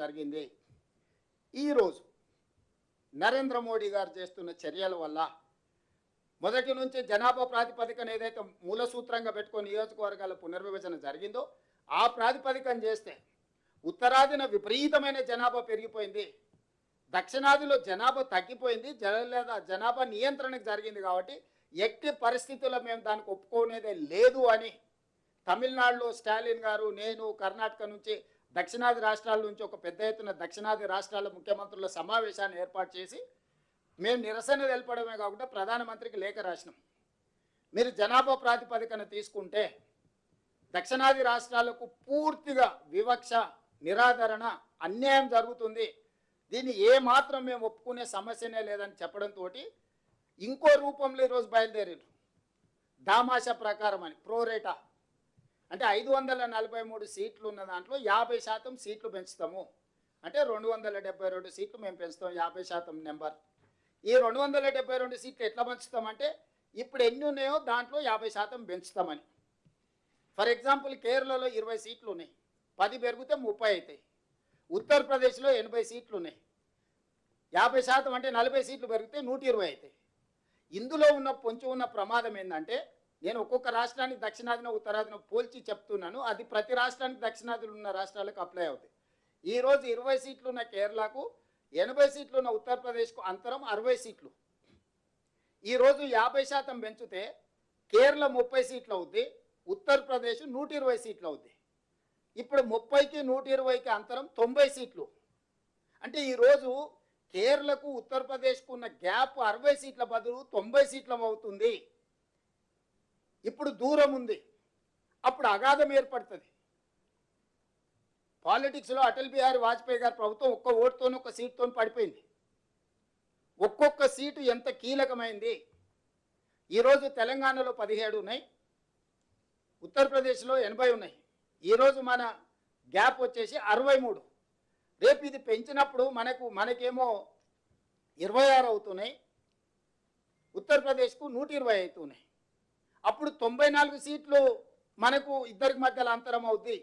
జరిగింది. ఈరోజు నరేంద్ర మోడీ గారు చేస్తున్న చర్యల వల్ల మొదటి నుంచి జనాభా ప్రాతిపదికన ఏదైతే మూల సూత్రంగా పెట్టుకొని నియోజకవర్గాల పునర్విభజన జరిగిందో ఆ ప్రాతిపదికన చేస్తే ఉత్తరాదిన విపరీతమైన జనాభా పెరిగిపోయింది, దక్షిణాదిలో జనాభా తగ్గిపోయింది, జనాభా నియంత్రణకు జరిగింది. కాబట్టి ఎట్టి పరిస్థితుల్లో మేము దానికి ఒప్పుకునేదే లేదు అని తమిళనాడులో స్టాలిన్ గారు, నేను కర్ణాటక నుంచి దక్షిణాది రాష్ట్రాల నుంచి ఒక పెద్ద ఎత్తున దక్షిణాది రాష్ట్రాల ముఖ్యమంత్రుల సమావేశాన్ని ఏర్పాటు చేసి మేము నిరసన తెలపడమే కాకుండా ప్రధానమంత్రికి లేఖ రాసినాం. మీరు జనాభా ప్రాతిపదికన తీసుకుంటే దక్షిణాది రాష్ట్రాలకు పూర్తిగా వివక్ష, నిరాదరణ, అన్యాయం జరుగుతుంది, దీన్ని ఏమాత్రం మేము ఒప్పుకునే సమస్యనే లేదని చెప్పడంతో ఇంకో రూపంలో ఈరోజు బయలుదేరారు. దామాషా ప్రకారం అని ప్రోరేటా అంటే 543 సీట్లు ఉన్న దాంట్లో 50% సీట్లు పెంచుతాము అంటే 272 సీట్లు మేము పెంచుతాం, 50% నెంబర్. ఈ 272 సీట్లు ఎట్లా పెంచుతామంటే ఇప్పుడు ఎన్ని ఉన్నాయో దాంట్లో 50% పెంచుతామని. ఫర్ ఎగ్జాంపుల్ కేరళలో 20 సీట్లు ఉన్నాయి, 10 పెరిగితే 30 అవుతాయి. ఉత్తరప్రదేశ్లో 80 సీట్లు ఉన్నాయి, 50% అంటే 40 సీట్లు పెరిగితే 120 అవుతాయి. ఇందులో ఉన్న పొంచి ఉన్న ప్రమాదం ఏంటంటే నేను ఒక్కొక్క రాష్ట్రానికి దక్షిణాదిన ఉత్తరాదిన పోల్చి చెప్తున్నాను, అది ప్రతి రాష్ట్రానికి దక్షిణాదిలో ఉన్న రాష్ట్రాలకు అప్లై అవుతాయి. ఈరోజు 20 సీట్లు ఉన్న కేరళకు, 80 సీట్లు ఉన్న ఉత్తరప్రదేశ్కు అంతరం 60 సీట్లు. ఈరోజు 50% పెంచితే కేరళ 30 సీట్లు అవుద్ది, ఉత్తరప్రదేశ్ 120 సీట్లు అవుద్ది. ఇప్పుడు 30కి 120కి అంతరం 90 సీట్లు. అంటే ఈరోజు కేరళకు ఉత్తరప్రదేశ్కు ఉన్న గ్యాప్ 60 సీట్ల బదులు 90 సీట్లం అవుతుంది. ఇప్పుడు దూరం ఉంది, అప్పుడు అగాధం ఏర్పడుతుంది. పాలిటిక్స్లో అటల్ బిహారీ వాజ్పేయి గారి ప్రభుత్వం ఒక్క ఓటుతో ఒక సీట్తో పడిపోయింది. ఒక్కొక్క సీటు ఎంత కీలకమైంది. ఈరోజు తెలంగాణలో 17 ఉన్నాయి, ఉత్తరప్రదేశ్లో 80 ఉన్నాయి. ఈరోజు మన గ్యాప్ వచ్చేసి 63. రేపు ఇది పెంచినప్పుడు మనకేమో 26 అవుతున్నాయి, ఉత్తరప్రదేశ్కు 120 అవుతున్నాయి. అప్పుడు 94 సీట్లు మనకు ఇద్దరికి మధ్యలో అంతరం అవుద్ది.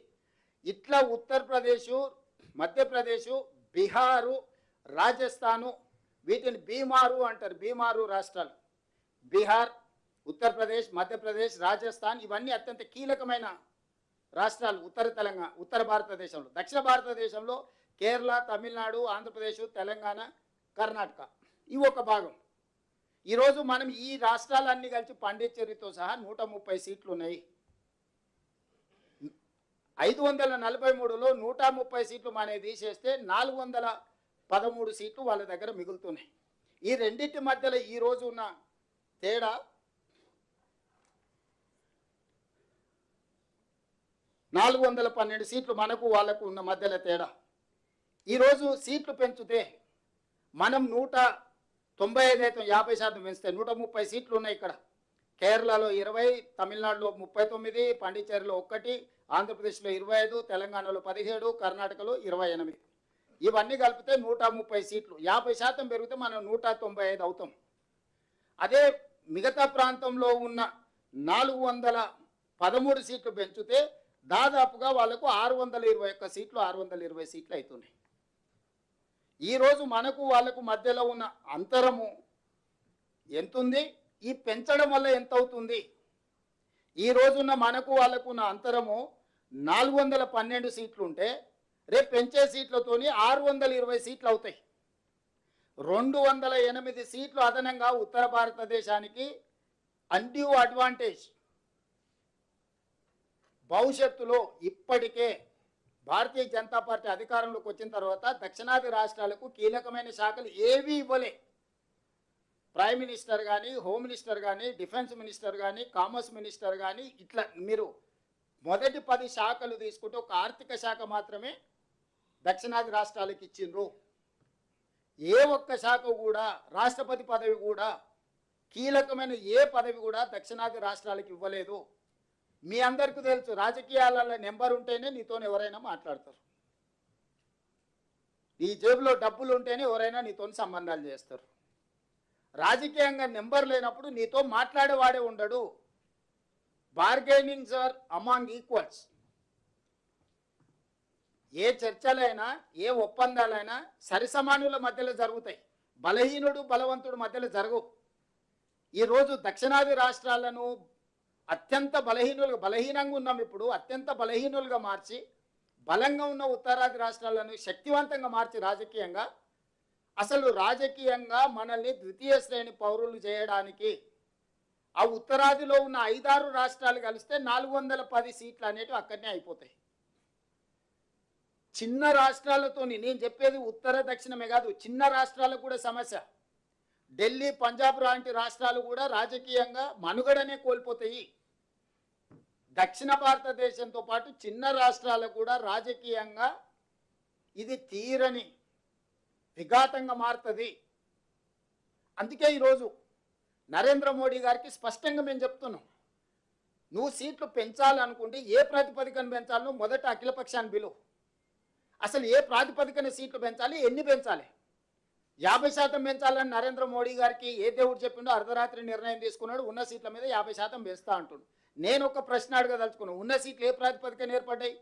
ఇట్లా ఉత్తరప్రదేశ్, మధ్యప్రదేశ్, బీహారు, రాజస్థాను, వీటిని బీమారు అంటారు, బీమారు రాష్ట్రాలు. బీహార్, ఉత్తరప్రదేశ్, మధ్యప్రదేశ్, రాజస్థాన్ ఇవన్నీ అత్యంత కీలకమైన రాష్ట్రాలు ఉత్తర భారతదేశంలో. దక్షిణ భారతదేశంలో కేరళ, తమిళనాడు, ఆంధ్రప్రదేశ్, తెలంగాణ, కర్ణాటక ఇవి ఒక భాగం. ఈరోజు మనం ఈ రాష్ట్రాలన్నీ కలిసి పాండిచ్చేరితో సహా 130 సీట్లు ఉన్నాయి. 543లో 130 సీట్లు మనకి తీసేస్తే 413 సీట్లు వాళ్ళ దగ్గర మిగులుతున్నాయి. ఈ రెండింటి మధ్యలో ఈరోజు ఉన్న తేడా 412 సీట్లు మనకు వాళ్ళకు ఉన్న మధ్యలో తేడా. ఈరోజు సీట్లు పెంచితే మనం 195 అయితే 50% పెంచితే 130 సీట్లు ఉన్నాయి. ఇక్కడ కేరళలో 20, తమిళనాడులో 39, పాండిచ్చేరిలో 1, ఆంధ్రప్రదేశ్లో 25, తెలంగాణలో 17, కర్ణాటకలో 28. ఇవన్నీ కలిపితే 130 సీట్లు. 50% పెరిగితే మనం 195 అవుతాం. అదే మిగతా ప్రాంతంలో ఉన్న 413 సీట్లు పెంచితే దాదాపుగా వాళ్ళకు 621 సీట్లు, 620 సీట్లు అవుతున్నాయి. ఈరోజు మనకు వాళ్ళకు మధ్యలో ఉన్న అంతరము ఎంతుంది, ఈ పెంచడం వల్ల ఎంత అవుతుంది? ఈ రోజున్న మనకు వాళ్ళకు ఉన్న అంతరము 412 సీట్లు ఉంటే రేపు పెంచే సీట్లతోని 620 సీట్లు అవుతాయి. 208 సీట్లు అదనంగా ఉత్తర భారతదేశానికి అన్డ్యూ అడ్వాంటేజ్. భవిష్యత్తులో ఇప్పటికే భారతీయ జనతా పార్టీ అధికారంలోకి వచ్చిన తర్వాత దక్షిణాది రాష్ట్రాలకు కీలకమైన శాఖలు ఏవీ ఇవ్వలే. ప్రైమ్ మినిస్టర్ కానీ, హోమ్ మినిస్టర్ కానీ, డిఫెన్స్ మినిస్టర్ కానీ, కామర్స్ మినిస్టర్ కానీ, ఇట్లా మీరు మొదటి 10 శాఖలు తీసుకుంటే ఒక ఆర్థిక శాఖ మాత్రమే దక్షిణాది రాష్ట్రాలకు ఇచ్చిండ్రు. ఏ ఒక్క శాఖ కూడా, రాష్ట్రపతి పదవి కూడా, కీలకమైన ఏ పదవి కూడా దక్షిణాది రాష్ట్రాలకు ఇవ్వలేదు. మీ అందరికీ తెలుసు, రాజకీయాలలో నెంబర్ ఉంటేనే నీతో ఎవరైనా మాట్లాడతారు. నీ జేబులో డబ్బులు ఉంటేనే ఎవరైనా నీతో సంబంధాలు చేస్తారు. రాజకీయంగా నెంబర్ లేనప్పుడు నీతో మాట్లాడేవాడే ఉండడు. Bargainings are among equals. ఏ చర్చలైనా ఏ ఒప్పందాలైనా సరిసమానుల మధ్యలో జరుగుతాయి. బలహీనుడు బలవంతుడు మధ్యలో జరగవు. ఈరోజు దక్షిణాది రాష్ట్రాలను అత్యంత బలహీనంగా ఉన్నాం, ఇప్పుడు అత్యంత బలహీనులుగా మార్చి బలంగా ఉన్న ఉత్తరాది రాష్ట్రాలను శక్తివంతంగా మార్చి రాజకీయంగా, అసలు రాజకీయంగా మనల్ని ద్వితీయ శ్రేణి పౌరులు చేయడానికి ఆ ఉత్తరాదిలో ఉన్న 5-6 రాష్ట్రాలు కలిస్తే 410 సీట్లు అనేటివి అక్కడనే అయిపోతాయి. చిన్న రాష్ట్రాలతోని, నేను చెప్పేది ఉత్తర దక్షిణమే కాదు, చిన్న రాష్ట్రాలకు కూడా సమస్య. ఢిల్లీ పంజాబ్ లాంటి రాష్ట్రాలు కూడా రాజకీయంగా మనుగడనే కోల్పోతాయి. దక్షిణ భారతదేశంతో పాటు చిన్న రాష్ట్రాలకు కూడా రాజకీయంగా ఇది తీరని విఘాతంగా మారుతుంది. అందుకే ఈరోజు నరేంద్ర మోడీ గారికి స్పష్టంగా మేము చెప్తున్నాం, నువ్వు సీట్లు పెంచాలనుకుంటే ఏ ప్రాతిపదికన పెంచాలో మొదట అఖిలపక్షాన్ని పిలువు. అసలు ఏ ప్రాతిపదికన సీట్లు పెంచాలి, ఎన్ని పెంచాలి? 50% పెంచాలని నరేంద్ర మోడీ గారికి ఏ దేవుడు చెప్పిండో అర్ధరాత్రి నిర్ణయం తీసుకున్నాడు. ఉన్న సీట్ల మీద 50% పెంచుతా అంటున్నాడు. నేను ఒక ప్రశ్న అడగదలుచుకున్నాను, ఉన్న సీట్లు ఏ ప్రాతిపదికన ఏర్పడ్డాయి?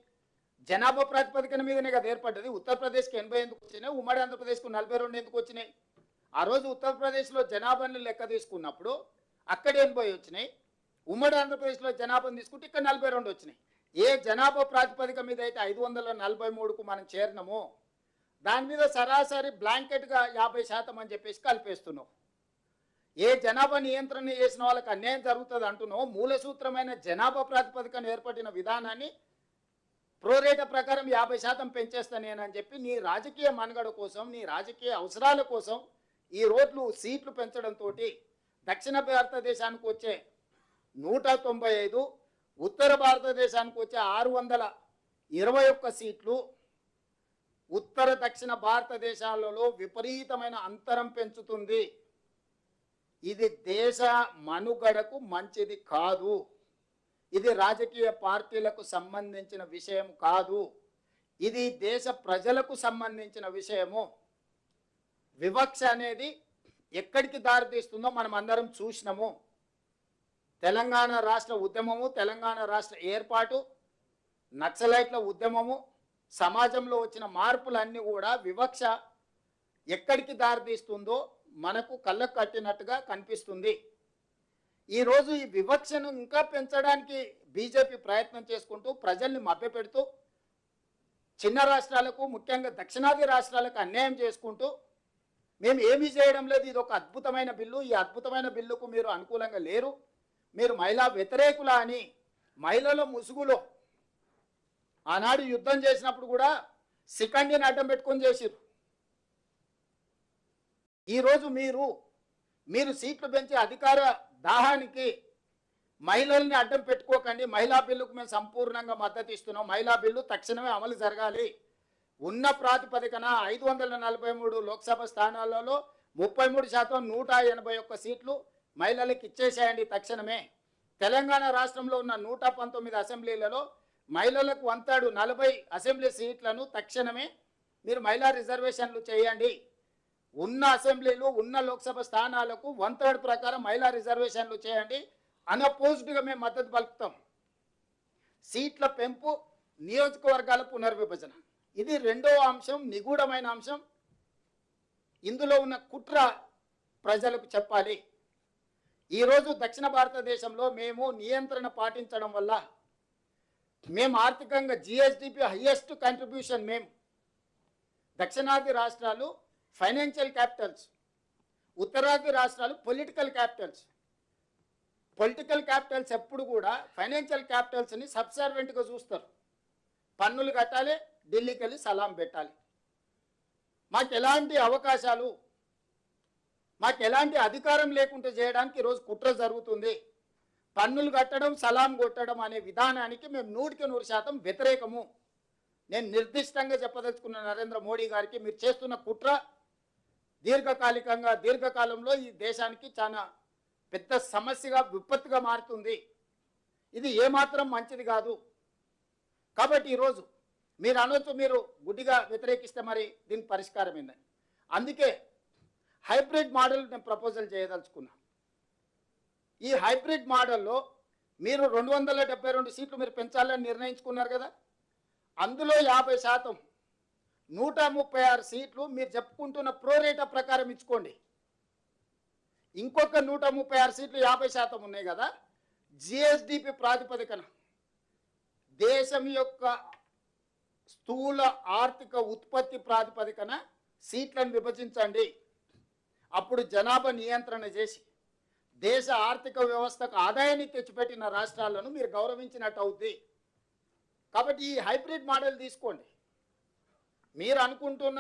జనాభా ప్రాతిపదికన మీదనే కదా ఏర్పడ్డది. ఉత్తరప్రదేశ్కి 80 ఎందుకు వచ్చినాయి, ఉమ్మడి ఆంధ్రప్రదేశ్కు 42 ఎందుకు వచ్చినాయి? ఆ రోజు ఉత్తరప్రదేశ్లో జనాభాని లెక్క తీసుకున్నప్పుడు అక్కడ 80 వచ్చినాయి, ఉమ్మడి ఆంధ్రప్రదేశ్లో జనాభాను తీసుకుంటే ఇక్కడ 42 వచ్చినాయి. ఏ జనాభా ప్రాతిపదిక మీద అయితే 543కు మనం చేరినామో దాని మీద సరాసరి బ్లాంకెట్గా 50% అని చెప్పేసి కలిపేస్తున్నావు. ఏ జనాభా నియంత్రణ చేసిన వాళ్ళకి అన్యాయం జరుగుతుంది అంటున్నావు. మూల సూత్రమైన జనాభా ప్రాతిపదికన ఏర్పడిన విధానాన్ని ప్రోరేట ప్రకారం 50% పెంచేస్తానేనని చెప్పి నీ రాజకీయ మనుగడ కోసం, నీ రాజకీయ అవసరాల కోసం ఈ రోడ్లు సీట్లు పెంచడంతో దక్షిణ భారతదేశానికి వచ్చే 195, ఉత్తర భారతదేశానికి వచ్చే 621 సీట్లు ఉత్తర దక్షిణ భారతదేశాలలో విపరీతమైన అంతరం పెంచుతుంది. ఇది దేశ మనుగడకు మంచిది కాదు. ఇది రాజకీయ పార్టీలకు సంబంధించిన విషయం కాదు. ఇది దేశ ప్రజలకు సంబంధించిన విషయము. వివక్ష అనేది ఎక్కడికి దారితీస్తుందో మనం అందరం చూసినాము. తెలంగాణ రాష్ట్ర ఉద్యమము, తెలంగాణ రాష్ట్ర ఏర్పాటు, నక్సలైట్ల ఉద్యమము, సమాజంలో వచ్చిన మార్పులన్నీ కూడా వివక్ష ఎక్కడికి దారితీస్తుందో మనకు కళ్ళకు కట్టినట్టుగా కనిపిస్తుంది. ఈరోజు ఈ వివక్షను ఇంకా పెంచడానికి బీజేపీ ప్రయత్నం చేసుకుంటూ ప్రజల్ని మభ్యపెడుతూ చిన్న రాష్ట్రాలకు, ముఖ్యంగా దక్షిణాది రాష్ట్రాలకు అన్యాయం చేసుకుంటూ మేము ఏమీ చేయడం లేదు, ఇది ఒక అద్భుతమైన బిల్లు, ఈ అద్భుతమైన బిల్లుకు మీరు అనుకూలంగా లేరు, మీరు మహిళా వ్యతిరేకుల అని మహిళల ముసుగులో ఆనాడు యుద్ధం చేసినప్పుడు కూడా సికండిని అడ్డం పెట్టుకొని చేసిరు. ఈరోజు మీరు సీట్లు పెంచే అధికార దాహానికి మహిళల్ని అడ్డం పెట్టుకోకండి. మహిళా బిల్లుకు మేము సంపూర్ణంగా మద్దతు ఇస్తున్నాం. మహిళా బిల్లు తక్షణమే అమలు జరగాలి. ఉన్న ప్రాతిపదికన 543 లోక్సభ స్థానాలలో 33% 181 సీట్లు మహిళలకు ఇచ్చేసేయండి తక్షణమే. తెలంగాణ రాష్ట్రంలో ఉన్న 119 అసెంబ్లీలలో మహిళలకు 140 అసెంబ్లీ సీట్లను తక్షణమే మీరు మహిళా రిజర్వేషన్లు చేయండి. ఉన్న అసెంబ్లీలు, ఉన్న లోక్సభ స్థానాలకు 1/3 ప్రకారం మహిళా రిజర్వేషన్లు చేయండి. అన్అపోజ్డ్గా మేము మద్దతు పలుకుతాం. సీట్ల పెంపు, నియోజకవర్గాల పునర్విభజన, ఇది రెండవ అంశం, నిగూఢమైన అంశం. ఇందులో ఉన్న కుట్ర ప్రజలకు చెప్పాలి. ఈరోజు దక్షిణ భారతదేశంలో మేము నియంత్రణ పాటించడం వల్ల మేము ఆర్థికంగా జిఎస్డిపి హైయెస్ట్ కంట్రిబ్యూషన్ మేము. దక్షిణాది రాష్ట్రాలు ఫైనాన్షియల్ క్యాపిటల్స్, ఉత్తరాది రాష్ట్రాలు పొలిటికల్ క్యాపిటల్స్. పొలిటికల్ క్యాపిటల్స్ ఎప్పుడు కూడా ఫైనాన్షియల్ క్యాపిటల్స్ని సబ్సర్వెంట్గా చూస్తారు. పన్నులు కట్టాలి, ఢిల్లీకి వెళ్ళి సలాం పెట్టాలి. మాకు ఎలాంటి అవకాశాలు, మాకు ఎలాంటి అధికారం లేకుండా చేయడానికి ఈరోజు కుట్ర జరుగుతుంది. పన్నులు కట్టడం, సలాం కొట్టడం అనే విధానానికి మేము 100% వ్యతిరేకము. నేను నిర్దిష్టంగా చెప్పదలుచుకున్న నరేంద్ర మోడీ గారికి, మీరు చేస్తున్న కుట్ర దీర్ఘకాలంలో ఈ దేశానికి చాలా పెద్ద సమస్యగా, విపత్తుగా మారుతుంది. ఇది ఏమాత్రం మంచిది కాదు. కాబట్టి ఈరోజు మీరు అనొచ్చు, మీరు గుడ్డిగా వ్యతిరేకిస్తే మరి దీనికి పరిష్కారం ఏందని. అందుకే హైబ్రిడ్ మోడల్ నేను ప్రపోజల్ చేయదలుచుకున్నా. ఈ హైబ్రిడ్ మోడల్లో మీరు 272 సీట్లు మీరు పెంచాలని నిర్ణయించుకున్నారు కదా, అందులో 50%, 136 సీట్లు మీరు చెప్పుకుంటున్న ప్రోరేటా ప్రకారం ఇచ్చుకోండి. ఇంకొక 136 సీట్లు 50% ఉన్నాయి కదా, జిఎస్డిపి ప్రాతిపదికన దేశం యొక్క స్థూల ఆర్థిక ఉత్పత్తి ప్రాతిపదికన సీట్లను విభజించండి. అప్పుడు జనాభా నియంత్రణ చేసి దేశ ఆర్థిక వ్యవస్థకు ఆదాయాన్ని తెచ్చిపెట్టిన రాష్ట్రాలను మీరు గౌరవించినట్టు అవుద్ది. కాబట్టి ఈ హైబ్రిడ్ మోడల్ తీసుకోండి. మీరు అనుకుంటున్న